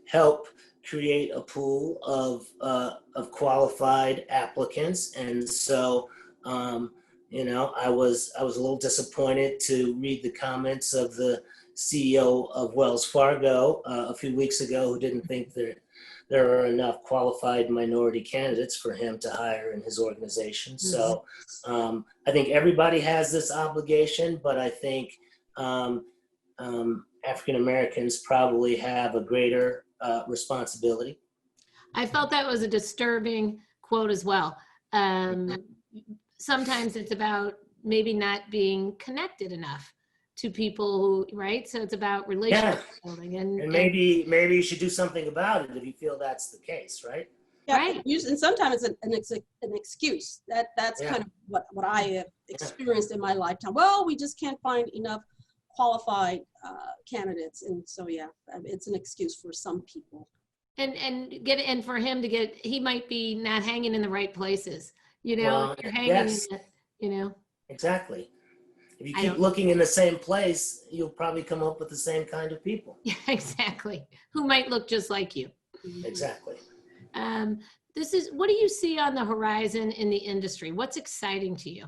help create a pool of qualified applicants. And so, I was a little disappointed to read the comments of the CEO of Wells Fargo a few weeks ago, who didn't think that there are enough qualified minority candidates for him to hire in his organization. So I think everybody has this obligation, but I think African Americans probably have a greater responsibility. I felt that was a disturbing quote as well. Sometimes it's about maybe not being connected enough to people, right? So it's about relationship building, and maybe you should do something about it if you feel that's the case, right? Yeah, right. And sometimes it's an excuse. That's kind of what I have experienced in my lifetime. Well, we just can't find enough qualified candidates, and so it's an excuse for some people. And for him to get, he might be not hanging in the right places. Well, if you're hanging in it, Exactly. If you keep looking in the same place, you'll probably come up with the same kind of people. Yeah, exactly. Who might look just like you. Exactly. What do you see on the horizon in the industry? What's exciting to you?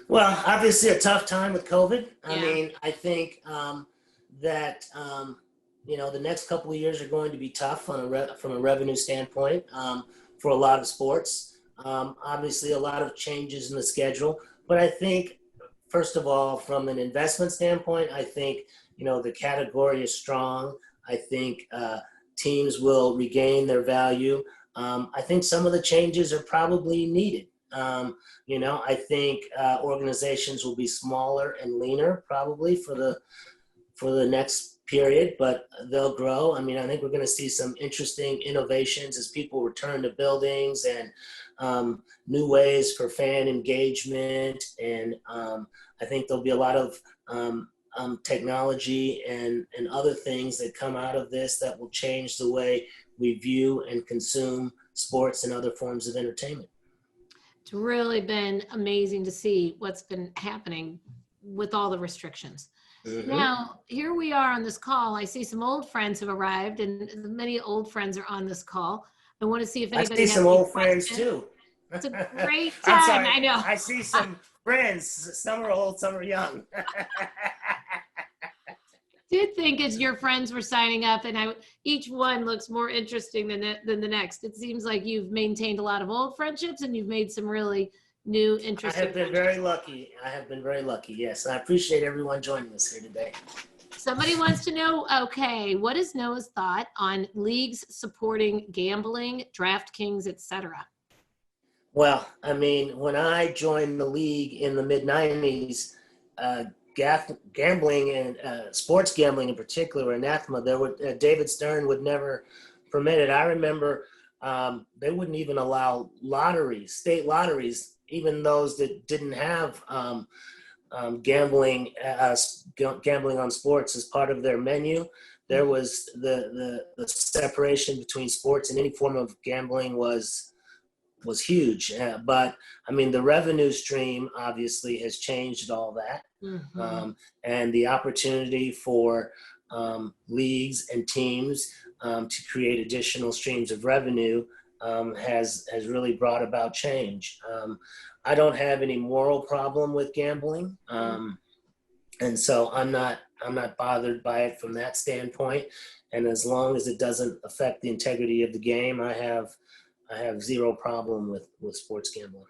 Well, obviously a tough time with COVID. I mean, I think that the next couple of years are going to be tough from a revenue standpoint for a lot of sports. Obviously, a lot of changes in the schedule, but I think, first of all, from an investment standpoint, I think the category is strong. I think teams will regain their value. I think some of the changes are probably needed. I think organizations will be smaller and leaner probably for the next period, but they'll grow. I mean, I think we're going to see some interesting innovations as people return to buildings and new ways for fan engagement. And I think there'll be a lot of technology and other things that come out of this that will change the way we view and consume sports and other forms of entertainment. It's really been amazing to see what's been happening with all the restrictions. Mm-hmm. Now, here we are on this call. I see some old friends have arrived, and many old friends are on this call. I want to see if anybody has some old friends too. It's a great time. Sorry, I know. I see some friends. Some are old, some are young. Did think as your friends were signing up, and each one looks more interesting than the next. It seems like you've maintained a lot of old friendships, and you've made some really new, interesting. I have been very lucky. Yes, I appreciate everyone joining us here today. Somebody wants to know, okay, what is Noah's thought on leagues supporting gambling, DraftKings, etc.? Well, I mean, when I joined the league in the mid-90s, gambling and sports gambling in particular were anathema. David Stern would never permit it. I remember they wouldn't even allow state lotteries, even those that didn't have gambling on sports as part of their menu. There was the separation between sports and any form of gambling was huge. But I mean, the revenue stream obviously has changed all that. Mm-hmm. And the opportunity for leagues and teams to create additional streams of revenue has really brought about change. I don't have any moral problem with gambling. And so I'm not bothered by it from that standpoint. And as long as it doesn't affect the integrity of the game, I have zero problem with sports gambling.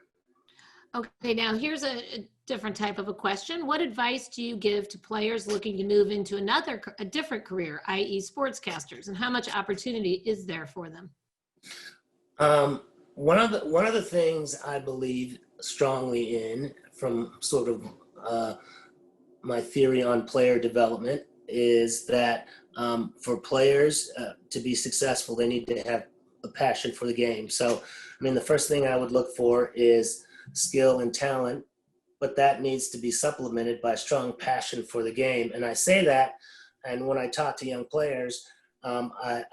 Okay, now here's a different type of a question. What advice do you give to players looking to move into a different career, i.e. sportscasters, and how much opportunity is there for them? One of the things I believe strongly in, from sort of my theory on player development, is that for players to be successful, they need to have a passion for the game. So, I mean, the first thing I would look for is skill and talent, but that needs to be supplemented by strong passion for the game. And I say that, and when I talk to young players, I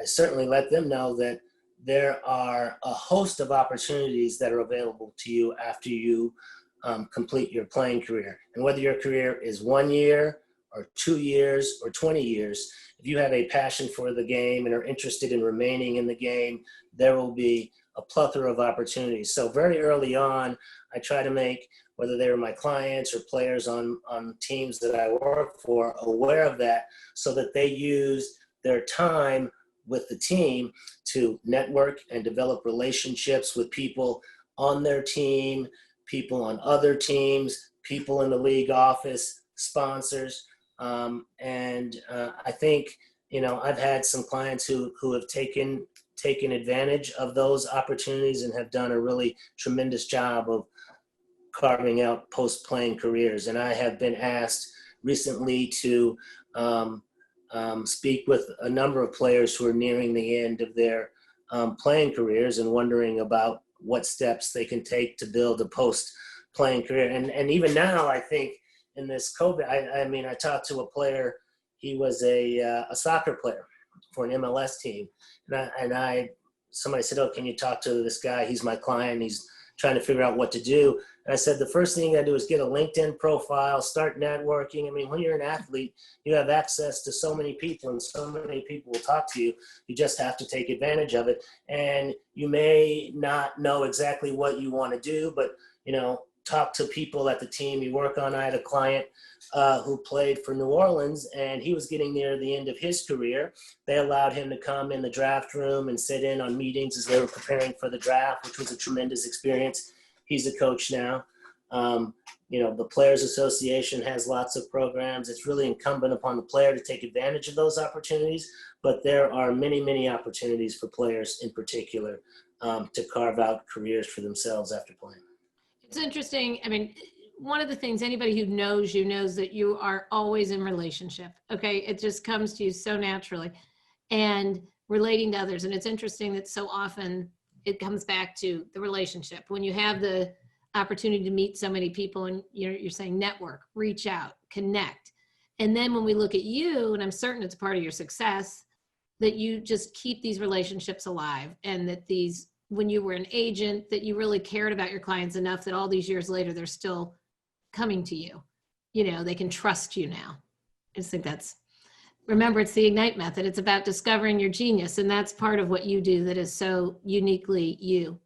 certainly let them know that there are a host of opportunities that are available to you after you complete your playing career. And whether your career is 1 year or 2 years or 20 years, if you have a passion for the game and are interested in remaining in the game, there will be a plethora of opportunities. So very early on, I try to make, whether they were my clients or players on teams that I work for, aware of that so that they use their time with the team to network and develop relationships with people on their team, people on other teams, people in the league office, sponsors. I think, I've had some clients who have taken advantage of those opportunities and have done a really tremendous job of carving out post-playing careers. And I have been asked recently to speak with a number of players who are nearing the end of their playing careers and wondering about what steps they can take to build a post-playing career. And even now, I think in this COVID, I talked to a player. He was a soccer player for an MLS team. Somebody said, "Oh, can you talk to this guy? He's my client. He's trying to figure out what to do." And I said, the first thing you gotta do is get a LinkedIn profile, start networking. I mean, when you're an athlete, you have access to so many people and so many people will talk to you. You just have to take advantage of it. And you may not know exactly what you want to do, but, talk to people at the team you work on. I had a client who played for New Orleans, and he was getting near the end of his career. They allowed him to come in the draft room and sit in on meetings as they were preparing for the draft, which was a tremendous experience. He's a coach now. The Players Association has lots of programs. It's really incumbent upon the player to take advantage of those opportunities, but there are many, many opportunities for players in particular to carve out careers for themselves after playing. It's interesting. I mean, one of the things, anybody who knows you knows that you are always in relationship. Okay. It just comes to you so naturally and relating to others. And it's interesting that so often it comes back to the relationship. When you have the opportunity to meet so many people and you're saying network, reach out, connect. And then when we look at you, and I'm certain it's part of your success, that you just keep these relationships alive, and that when you were an agent, that you really cared about your clients enough that all these years later, they're still coming to you. They can trust you now. I just think remember, it's the IGNITE method. It's about discovering your genius. And that's part of what you do that is so uniquely you.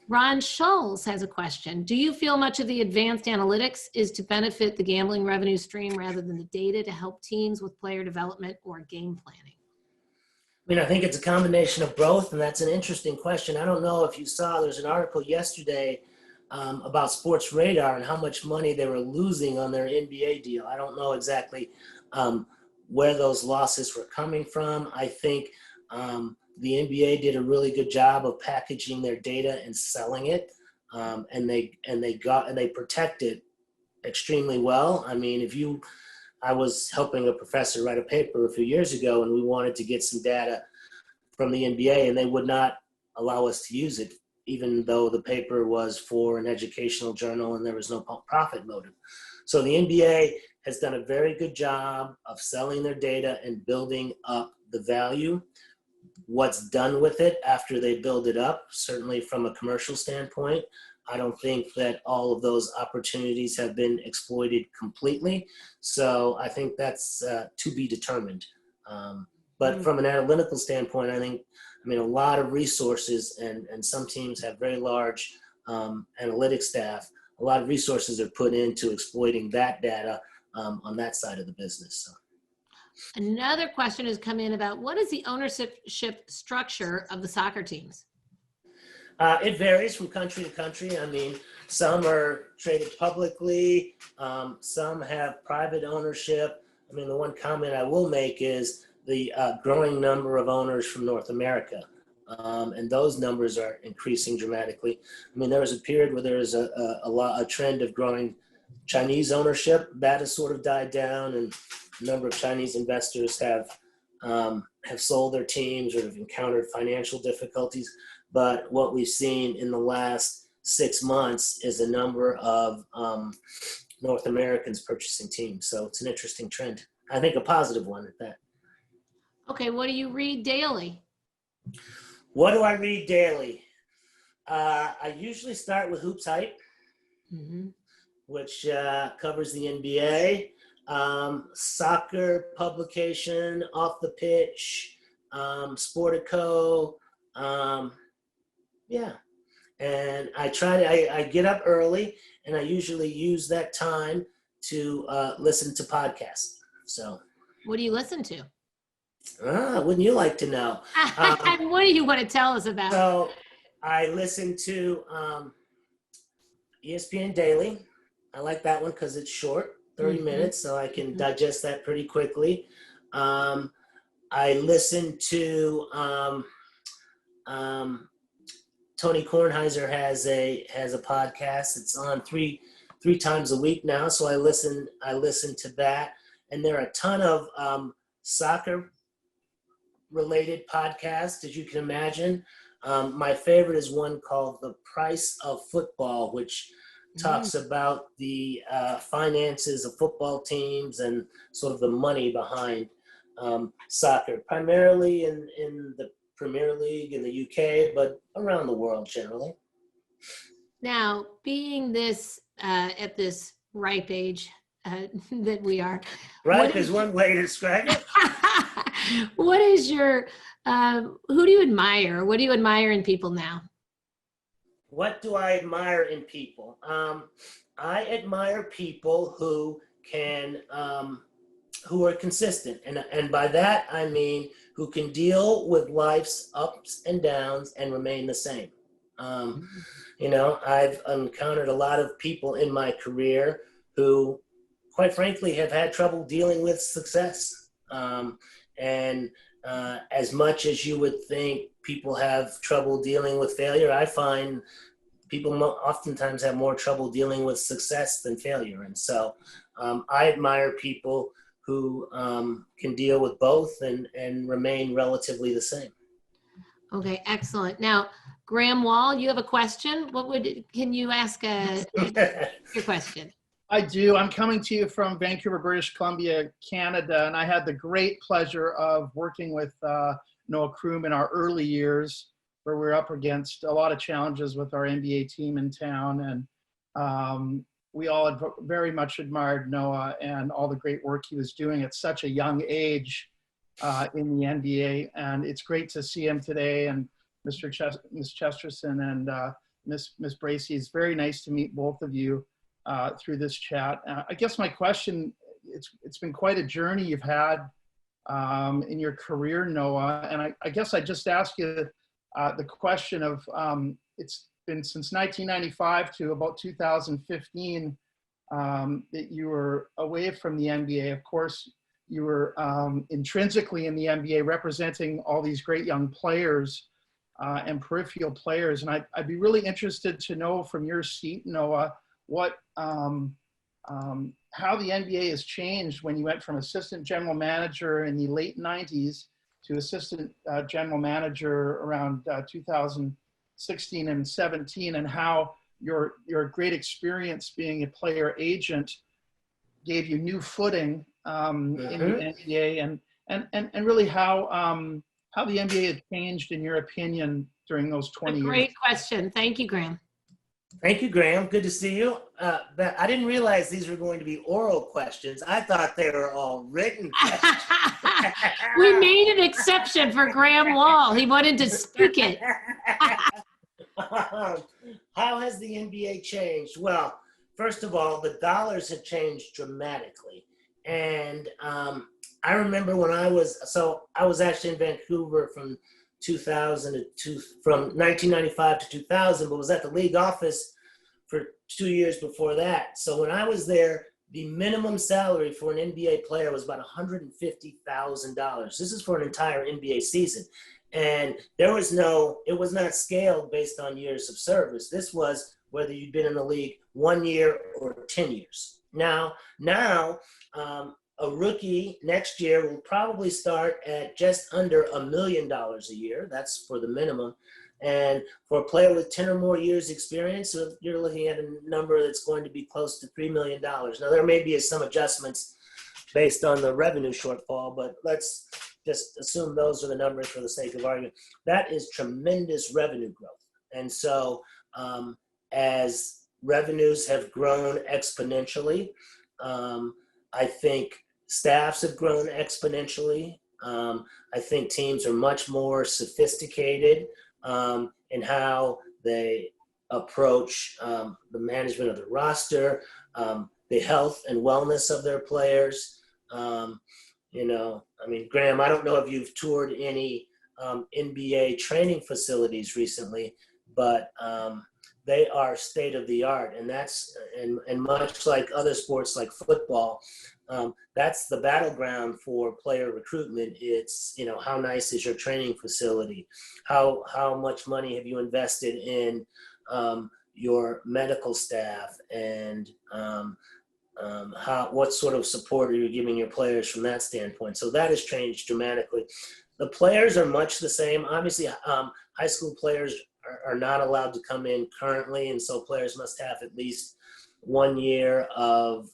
Ron Schulz has a question. Do you feel much of the advanced analytics is to benefit the gambling revenue stream rather than the data to help teams with player development or game planning? I think it's a combination of both, and that's an interesting question. I don't know if you saw, there's an article yesterday about Sports Radar and how much money they were losing on their NBA deal. I don't know exactly where those losses were coming from. I think the NBA did a really good job of packaging their data and selling it, and they protect it extremely well. I was helping a professor write a paper a few years ago, and we wanted to get some data from the NBA, and they would not allow us to use it, even though the paper was for an educational journal and there was no profit motive. So the NBA has done a very good job of selling their data and building up the value. What's done with it after they build it up, certainly from a commercial standpoint, I don't think that all of those opportunities have been exploited completely. So I think that's to be determined. But from an analytical standpoint, I a lot of resources, and some teams have very large analytics staff. A lot of resources are put into exploiting that data on that side of the business. So. Another question has come in about what is the ownership structure of the soccer teams? It varies from country to country. Some are traded publicly. Some have private ownership. The one comment I will make is the growing number of owners from North America. And those numbers are increasing dramatically. There was a period where there was a trend of growing Chinese ownership. That has sort of died down, and a number of Chinese investors have sold their teams or have encountered financial difficulties. But what we've seen in the last 6 months is a number of North Americans purchasing teams. So it's an interesting trend. I think a positive one at that. Okay, what do you read daily? What do I read daily? I usually start with Hoops Hype, which covers the NBA, soccer publication, Off the Pitch, Sportico, yeah. And I get up early, and I usually use that time to listen to podcasts. So, What do you listen to? Wouldn't you like to know? What do you want to tell us about? So I listen to ESPN Daily. I like that one because it's short, 30 minutes, so I can digest that pretty quickly. I listen to Tony Kornheiser has a podcast. It's on three times a week now, so I listen to that. And there are a ton of soccer related podcasts, as you can imagine. My favorite is one called The Price of Football, which talks about the finances of football teams and sort of the money behind soccer, primarily in the Premier League in the UK, but around the world generally. Now, being this at this ripe age that we are. Ripe is one way to describe it. What is your, who do you admire? What do you admire in people now? What do I admire in people? I admire people who can, who are consistent. And by that, I mean, who can deal with life's ups and downs and remain the same. You know, I've encountered a lot of people in my career who, quite frankly, have had trouble dealing with success. As much as you would think people have trouble dealing with failure, I find people oftentimes have more trouble dealing with success than failure. And so I admire people who can deal with both and remain relatively the same. Okay, excellent. Now, Graham Wall, you have a question? Can you ask your question? I do. I'm coming to you from Vancouver, British Columbia, Canada, and I had the great pleasure of working with Noah Croom in our early years, where we were up against a lot of challenges with our NBA team in town, and we all had very much admired Noah and all the great work he was doing at such a young age in the NBA, and it's great to see him today, and Ms. Chesterton and Ms. Bracey. It's very nice to meet both of you through this chat. I guess my question, it's been quite a journey you've had in your career, Noah, and I guess I just ask you the question of, it's been since 1995 to about 2015 that you were away from the NBA. Of course, you were intrinsically in the NBA representing all these great young players and peripheral players. And I'd be really interested to know from your seat, Noah, what how the NBA has changed when you went from assistant general manager in the late 90s to assistant general manager around 2016 and 17, and how your great experience being a player agent gave you new footing in the NBA, and really how the NBA has changed in your opinion during those 20 years. Great question. Thank you, Graham. Thank you, Graham. Good to see you. I didn't realize these were going to be oral questions. I thought they were all written questions. We made an exception for Graham Wall. He wanted to speak it. How has the NBA changed? Well, first of all, the dollars have changed dramatically. And I remember when I was actually in Vancouver from 1995 to 2000, but was at the league office for 2 years before that. So when I was there, the minimum salary for an NBA player was about $150,000. This is for an entire NBA season. And it was not scaled based on years of service. This was whether you'd been in the league 1 year or 10 years. Now, a rookie next year will probably start at just under $1 million a year. That's for the minimum. And for a player with 10 or more years experience, you're looking at a number that's going to be close to $3 million. Now, there may be some adjustments based on the revenue shortfall, but let's just assume those are the numbers for the sake of argument. That is tremendous revenue growth. And so as revenues have grown exponentially, I think staffs have grown exponentially. I think teams are much more sophisticated in how they approach the management of the roster, the health and wellness of their players. You know, I mean, Graham, I don't know if you've toured any NBA training facilities recently, but they are state of the art, and that's and much like other sports like football, that's the battleground for player recruitment. It's, you know, how nice is your training facility? How much money have you invested in your medical staff, and what sort of support are you giving your players from that standpoint? So that has changed dramatically. The players are much the same. Obviously, high school players are not allowed to come in currently, and so players must have at least 1 year of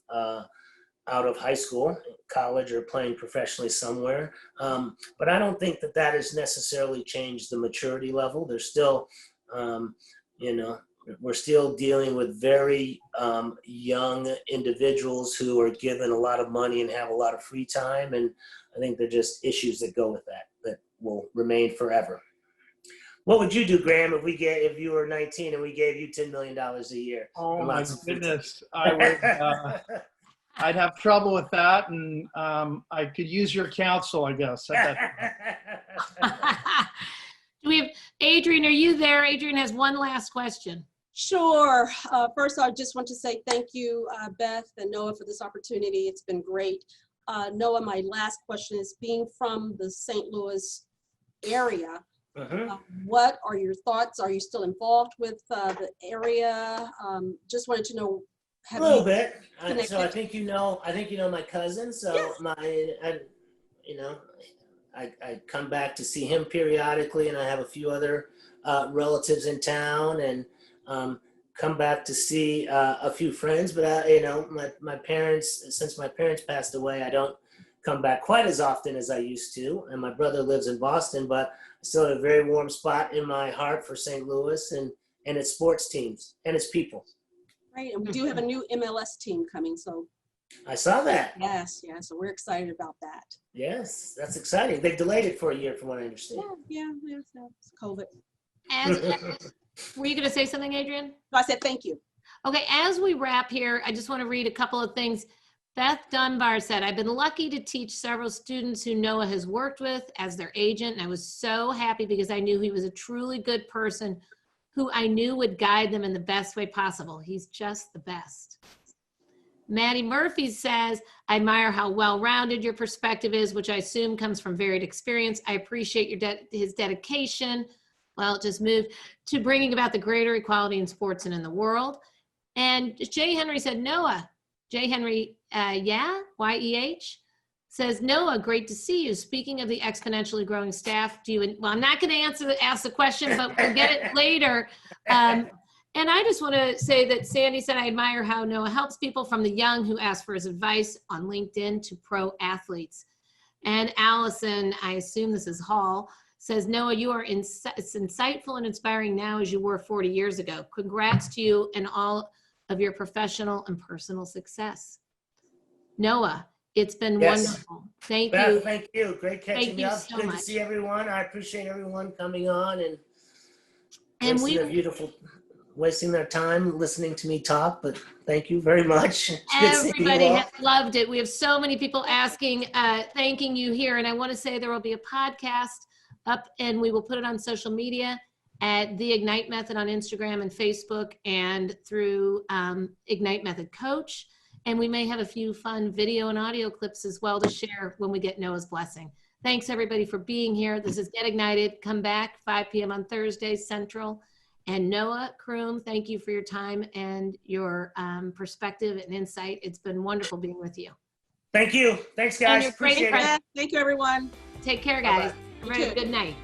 out of high school, college, or playing professionally somewhere. But I don't think that has necessarily changed the maturity level. There's still, you know, we're still dealing with very young individuals who are given a lot of money and have a lot of free time. And I think they're just issues that go with that will remain forever. What would you do, Graham, if you were 19 and we gave you $10 million a year? Oh my goodness, I would. I'd have trouble with that, and I could use your counsel, I guess. We have Adrian. Are you there? Adrian has one last question. Sure. First, I just want to say thank you, Beth and Noah, for this opportunity. It's been great. Noah, my last question is, being from the St. Louis area, what are your thoughts? Are you still involved with the area? Just wanted to know. A little bit. So I think you know my cousin. So yes. I come back to see him periodically, and I have a few other relatives in town, and come back to see a few friends. But my parents, since my parents passed away, I don't come back quite as often as I used to. And my brother lives in Boston, but I still have a very warm spot in my heart for St. Louis and its sports teams and its people. Right, and we do have a new MLS team coming, so. I saw that. Yes, so we're excited about that. Yes, that's exciting. They've delayed it for a year, from what I understand. Yeah, so it's COVID. Were you going to say something, Adrian? No, I said thank you. Okay, as we wrap here, I just want to read a couple of things. Beth Dunbar said, I've been lucky to teach several students who Noah has worked with as their agent, and I was so happy because I knew he was a truly good person who I knew would guide them in the best way possible. He's just the best. Maddie Murphy says, I admire how well-rounded your perspective is, which I assume comes from varied experience. I appreciate his dedication. Well, just moved to bringing about the greater equality in sports and in the world. And Jay Henry said, Noah, Jay Henry, Y-E-H, says, Noah, great to see you. Speaking of the exponentially growing staff, I'm not going to ask the question, but we'll get it later. And I just want to say that Sandy said, I admire how Noah helps people from the young who ask for his advice on LinkedIn to pro athletes. And Allison, I assume this is Hall, says, Noah, you are insightful and inspiring now as you were 40 years ago. Congrats to you and all of your professional and personal success. Noah, it's been wonderful. Thank you. Thank you. Great catching up. So Good much. to see everyone. I appreciate everyone coming on and wasting their time listening to me talk, but thank you very much. Everybody has loved it. We have so many people asking, thanking you here. And I want to say there will be a podcast up and we will put it on social media at the Ignite Method on Instagram and Facebook and through Ignite Method Coach. And we may have a few fun video and audio clips as well to share when we get Noah's blessing. Thanks everybody for being here. This is Get Ignited. Come back 5 p.m. on Thursday Central. And Noah, Croom, thank you for your time and your perspective and insight. It's been wonderful being with you. Thank you. Thanks, guys. Appreciate it. Thank you, everyone. Take care, guys. Bye-bye. Good night.